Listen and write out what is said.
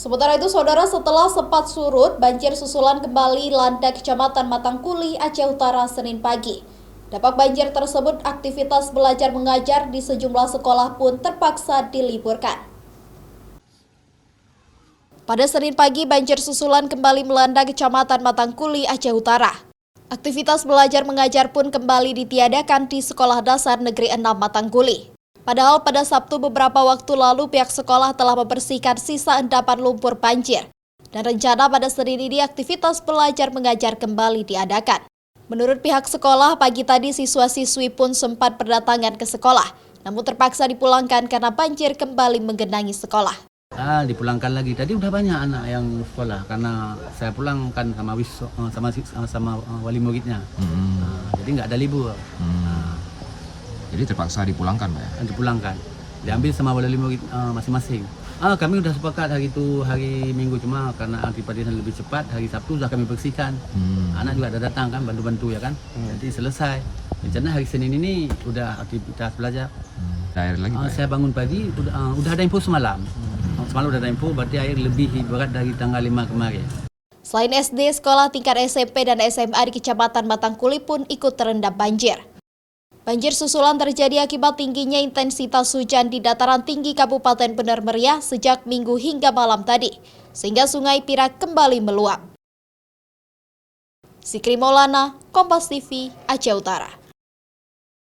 Sementara itu, saudara, setelah sempat surut, banjir susulan kembali melanda Kecamatan Matangkuli, Aceh Utara, Senin pagi. Dampak banjir tersebut, aktivitas belajar mengajar di sejumlah sekolah pun terpaksa diliburkan. Pada Senin pagi, banjir susulan kembali melanda Kecamatan Matangkuli, Aceh Utara. Aktivitas belajar mengajar pun kembali ditiadakan di Sekolah Dasar Negeri 6 Matangkuli. Padahal pada Sabtu beberapa waktu lalu pihak sekolah telah membersihkan sisa endapan lumpur banjir. Dan rencana pada Senin ini aktivitas belajar mengajar kembali diadakan. Menurut pihak sekolah, pagi tadi siswa-siswi pun sempat berdatangan ke sekolah, namun terpaksa dipulangkan karena banjir kembali menggenangi sekolah. Dipulangkan lagi. Tadi udah banyak anak yang sekolah karena saya pulangkan sama wali muridnya. Jadi nggak ada libur. Jadi terpaksa dipulangkan, Pak ya? Dipulangkan, diambil sama wali murid masing-masing. Kami udah sepakat hari Minggu, cuma karena aktivitasnya lebih cepat, hari Sabtu sudah kami bersihkan. Anak juga ada datang kan, bantu-bantu ya kan. Jadi selesai. Rencana hari Senin ini udah aktivitas belajar. Air lagi, Pak? Saya bangun pagi, udah ada info semalam. Semalam udah ada info, berarti air lebih berat dari tanggal 5 kemarin. Selain SD, sekolah tingkat SMP dan SMA di Kecamatan Matangkuli pun ikut terendam banjir. Banjir susulan terjadi akibat tingginya intensitas hujan di dataran tinggi Kabupaten Bener Meriah sejak Minggu hingga malam tadi, sehingga Sungai Pirak kembali meluap. Zikri Maulana, Kompas TV, Aceh Utara.